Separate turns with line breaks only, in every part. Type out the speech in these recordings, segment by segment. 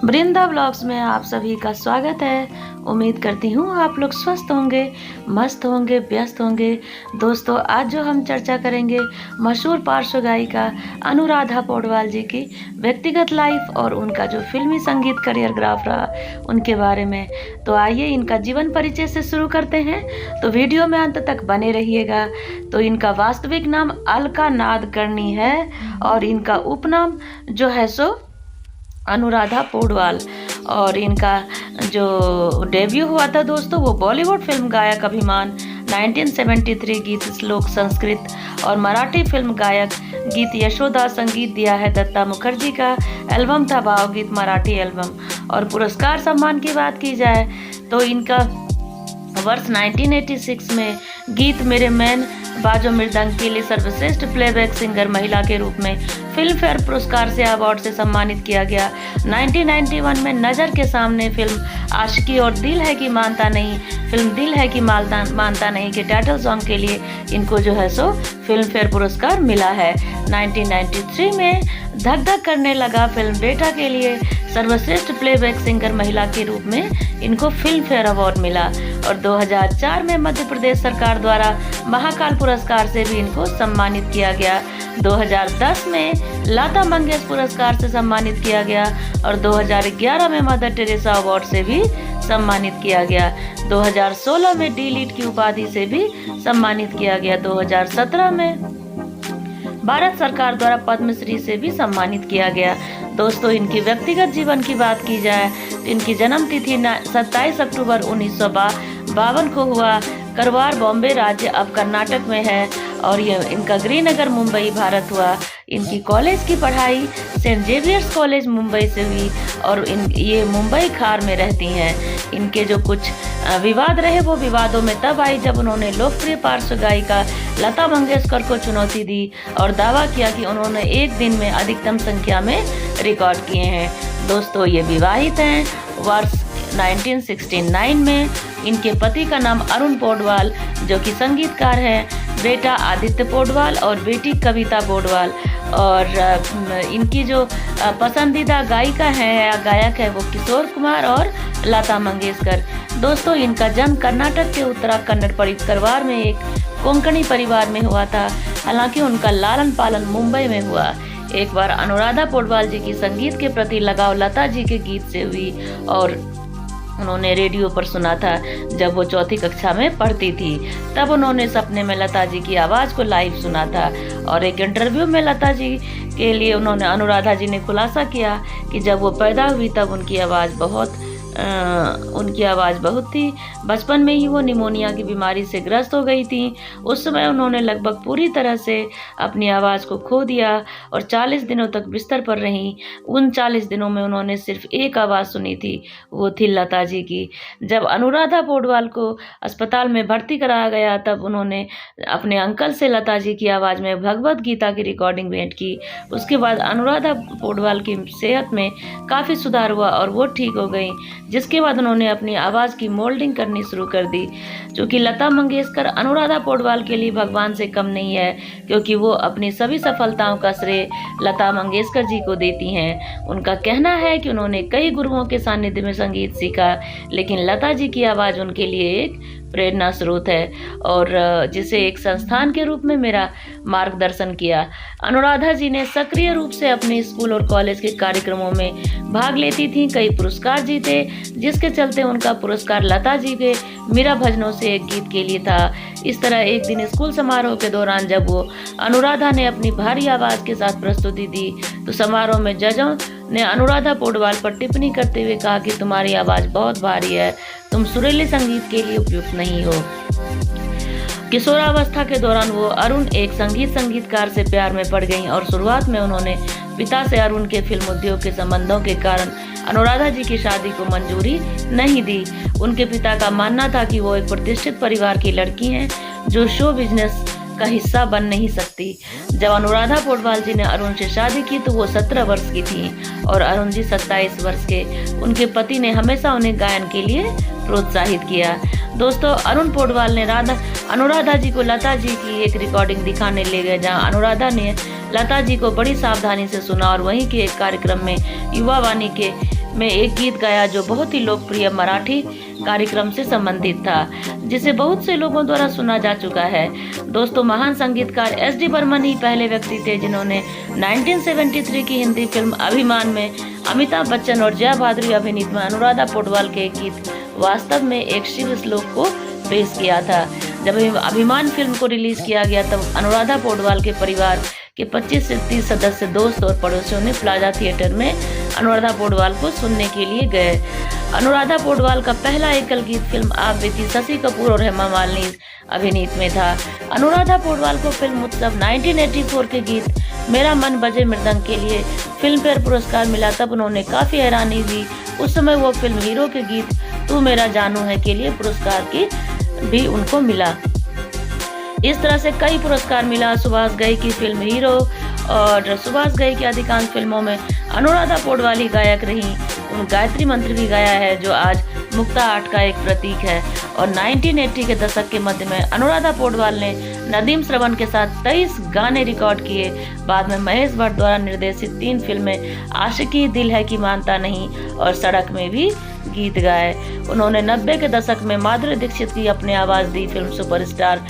वृंदा blogs में आप सभी का स्वागत है। उम्मीद करती हूँ आप लोग स्वस्थ होंगे, मस्त होंगे, व्यस्त होंगे। दोस्तों, आज जो हम चर्चा करेंगे मशहूर पार्श्व गायिका अनुराधा पौडवाल जी की व्यक्तिगत लाइफ और उनका जो फिल्मी संगीत करियर ग्राफ रहा उनके बारे में। तो आइए इनका जीवन परिचय से शुरू करते हैं। तो वीडियो में अंत तक बने रहिएगा। तो इनका वास्तविक नाम अलका नादकर्णी है और इनका उपनाम जो है सो अनुराधा पौडवाल। और इनका जो डेब्यू हुआ था दोस्तों वो बॉलीवुड फिल्म गायक अभिमान 1973 गीत श्लोक संस्कृत और मराठी फिल्म गायक गीत यशोदा संगीत दिया है दत्ता मुखर्जी का एल्बम था भावगीत मराठी एल्बम। और पुरस्कार सम्मान की बात की जाए तो इनका वर्ष 1986 में गीत मेरे मैन बाजो मृदंग के लिए सर्वश्रेष्ठ प्लेबैक सिंगर महिला के रूप में फिल्म फेयर पुरस्कार से अवार्ड से सम्मानित किया गया। 1991 में नज़र के सामने फिल्म आशिकी और दिल है कि मानता नहीं फिल्म दिल है कि मानता नहीं के टाइटल सॉन्ग के लिए इनको जो है सो फिल्म फेयर पुरस्कार मिला है। 1993 में धक धक करने लगा फिल्म बेटा के लिए सर्वश्रेष्ठ प्लेबैक सिंगर महिला के रूप में इनको फिल्म फेयर अवार्ड मिला। और 2004 में मध्य प्रदेश सरकार द्वारा महाकाल पुरस्कार से भी इनको सम्मानित किया गया। 2010 में लता मंगेशकर पुरस्कार से सम्मानित किया गया और 2011 में मदर टेरेसा अवार्ड से भी सम्मानित किया गया। 2016 में डी लीट की उपाधि से भी सम्मानित किया गया। 2017 में भारत सरकार द्वारा पद्मश्री से भी सम्मानित किया गया। दोस्तों, इनकी व्यक्तिगत जीवन की बात की जाए तो इनकी जन्म तिथि 27 अक्टूबर 1952 को हुआ। करवार बॉम्बे राज्य अब कर्नाटक में है और ये इनका गृहनगर मुंबई भारत हुआ। इनकी कॉलेज की पढ़ाई सेंट जेवियर्स कॉलेज मुंबई से हुई और ये मुंबई खार में रहती हैं। इनके जो कुछ विवाद रहे वो विवादों में तब आई जब उन्होंने लोकप्रिय पार्श्व गायिका लता मंगेशकर को चुनौती दी और दावा किया कि उन्होंने एक दिन में अधिकतम संख्या में रिकॉर्ड किए हैं। दोस्तों, ये विवाहित हैं। वर्ष 1969 में इनके पति का नाम अरुण पौडवाल जो कि संगीतकार हैं, बेटा आदित्य पौडवाल और बेटी कविता पौडवाल। और इनकी जो पसंदीदा गायिका है या गायक है वो किशोर कुमार और लता मंगेशकर। दोस्तों, इनका जन्म कर्नाटक के उत्तरा कन्नड़ परिवार में एक कोंकणी परिवार में हुआ था। हालांकि उनका लालन पालन मुंबई में हुआ। एक बार अनुराधा पौडवाल जी की संगीत के प्रति लगाव लता जी के गीत से हुई और उन्होंने रेडियो पर सुना था जब वो चौथी कक्षा में पढ़ती थी। तब उन्होंने सपने में लता जी की आवाज़ को लाइव सुना था और एक इंटरव्यू में लता जी के लिए उन्होंने अनुराधा जी ने खुलासा किया कि जब वो पैदा हुई तब उनकी आवाज़ बहुत थी। बचपन में ही वो निमोनिया की बीमारी से ग्रस्त हो गई थी। उस समय उन्होंने लगभग पूरी तरह से अपनी आवाज़ को खो दिया और 40 दिनों तक बिस्तर पर रहीं। उन 40 दिनों में उन्होंने सिर्फ एक आवाज़ सुनी थी, वो थी लता जी की। जब अनुराधा पौडवाल को अस्पताल में भर्ती कराया गया तब उन्होंने अपने अंकल से लता जी की आवाज़ में भगवत गीता की रिकॉर्डिंग भेंट की। उसके बाद अनुराधा पौडवाल की सेहत में काफ़ी सुधार हुआ और वो ठीक हो गई, जिसके बाद उन्होंने अपनी आवाज़ की मोल्डिंग करनी शुरू कर दी। क्योंकि लता मंगेशकर अनुराधा पौडवाल के लिए भगवान से कम नहीं है, क्योंकि वो अपनी सभी सफलताओं का श्रेय लता मंगेशकर जी को देती हैं। उनका कहना है कि उन्होंने कई गुरुओं के सानिध्य में संगीत सीखा, लेकिन लता जी की आवाज़ उनके लिए एक प्रेरणा स्रोत है और जिसे एक संस्थान के रूप में मेरा मार्गदर्शन किया। अनुराधा जी ने सक्रिय रूप से अपने स्कूल और कॉलेज के कार्यक्रमों में भाग लेती थीं, कई पुरस्कार जीते, जिसके चलते उनका पुरस्कार लता जी के मीरा भजनों से एक गीत के लिए था। इस तरह एक दिन स्कूल समारोह के दौरान जब वो अनुराधा ने अपनी भारी आवाज़ के साथ प्रस्तुति दी तो समारोह में जजों ने अनुराधा पौडवाल पर टिप्पणी करते हुए कहा कि तुम्हारी आवाज़ बहुत भारी है, तुम सुरीले संगीत के लिए उपयुक्त नहीं हो। किशोरावस्था के दौरान वो अरुण एक संगीतकार से प्यार में पड़ गईं और शुरुआत में उन्होंने पिता से अरुण के फिल्म उद्योग के संबंधों के कारण अनुराधा जी की शादी को मंजूरी नहीं दी। उनके पिता का मानना था कि वो एक प्रतिष्ठित परिवार की लड़की हैं जो शो बिजनेस का हिस्सा बन नहीं सकती। जब अनुराधा पौडवाल जी ने अरुण से शादी की तो वो 17 वर्ष की थी और अरुण जी 27 वर्ष के। उनके पति ने हमेशा उन्हें गायन के लिए प्रोत्साहित किया। दोस्तों, अरुण पौडवाल ने अनुराधा जी को लता जी की एक रिकॉर्डिंग दिखाने ले गए जहां अनुराधा ने लता जी को बड़ी सावधानी से सुना और वहीं के एक कार्यक्रम में युवा वाणी में एक गीत गाया जो बहुत ही लोकप्रिय मराठी कार्यक्रम से संबंधित था, जिसे बहुत से लोगों द्वारा सुना जा चुका है। दोस्तों, महान संगीतकार एस.डी. बर्मन ही पहले व्यक्ति थे जिन्होंने 1973 की हिंदी फिल्म अभिमान में अमिताभ बच्चन और जया भादुरी अभिनीत में अनुराधा पौडवाल के गीत वास्तव में एक शिव श्लोक को पेश किया था। जब अभिमान फिल्म को रिलीज किया गया तब अनुराधा पौडवाल के परिवार के 25 से 30 सदस्य, दोस्त और पड़ोसियों ने प्लाजा थिएटर में अनुराधा पौडवाल को सुनने के लिए गए। अनुराधा पौडवाल का पहला एकल गीत फिल्म आप बीती शशि कपूर और हेमा मालिनी अभिनीत में था। अनुराधा पौडवाल को फिल्म उत्सव 1984 के गीत मेरा मन बजे मृदंग के लिए फिल्म फेयर पुरस्कार मिला। तब उन्होंने काफी हैरानी हुई। उस समय वो फिल्म हीरो के गीत तू मेरा जानू है के लिए पुरस्कार की भी उनको मिला। इस तरह से कई पुरस्कार मिला। सुभाष घई की फिल्म हीरो और सुभाष घई की अधिकांश फिल्मों में अनुराधा पौडवाल ही गायक रही। उन गायत्री मंत्र भी गाया है जो आज मुक्ता आर्ट का एक प्रतीक है। और 1980 के दशक के मध्य में अनुराधा पौडवाल ने नदीम श्रवण के साथ 23 गाने रिकॉर्ड किए। बाद में महेश भट्ट द्वारा निर्देशित 3 फिल्में आशिकी, दिल है कि मानता नहीं और सड़क में भी गीत गाए। उन्होंने 90 के दशक में माधुरी दीक्षित की अपनी आवाज़ दी फिल्म सुपरस्टार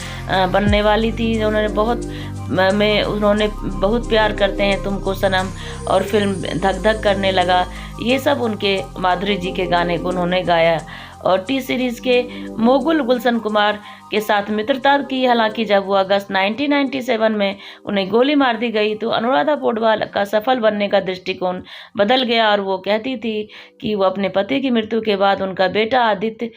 बनने वाली थी। उन्होंने बहुत प्यार करते हैं तुमको सनम और फिल्म धक धक करने लगा, ये सब उनके माधुरी जी के गाने को उन्होंने गाया। और टी सीरीज के मोगुल गुलशन कुमार के साथ मित्रता की। हालांकि जब वो अगस्त 1997 में उन्हें गोली मार दी गई तो अनुराधा पौडवाल का सफल बनने का दृष्टिकोण बदल गया और वो कहती थी कि वो अपने पति की मृत्यु के बाद उनका बेटा आदित्य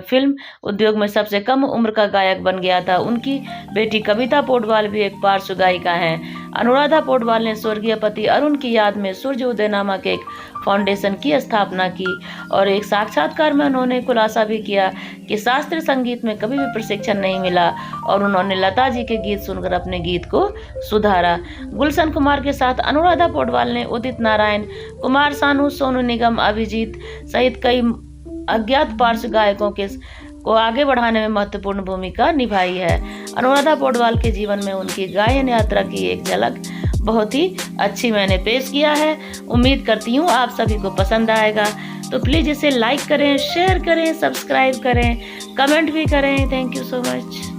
फिल्म उद्योग में सबसे कम उम्र का गायक बन गया था। उनकी बेटी कविता पौडवाल भी एक पार्श्व गायिका है। अनुराधा पौडवाल ने स्वर्गीय पति अरुण की याद में सूर्य उदय नामक एक फाउंडेशन की स्थापना की और एक साक्षात्कार में उन्होंने खुलासा भी किया कि शास्त्रीय संगीत में कभी भी प्रशिक्षण नहीं मिला और उन्होंने लता जी के गीत सुनकर अपने गीत को सुधारा। गुलशन कुमार के साथ अनुराधा पौडवाल ने उदित नारायण, कुमार सानू, सोनू निगम, अभिजीत सहित कई अज्ञात पार्श्व गायकों को आगे बढ़ाने में महत्वपूर्ण भूमिका निभाई है। अनुराधा पौडवाल के जीवन में उनकी गायन यात्रा की एक झलक बहुत ही अच्छी मैंने पेश किया है। उम्मीद करती हूँ आप सभी को पसंद आएगा, तो प्लीज़ इसे लाइक करें, शेयर करें, सब्सक्राइब करें, कमेंट भी करें। Thank you so much.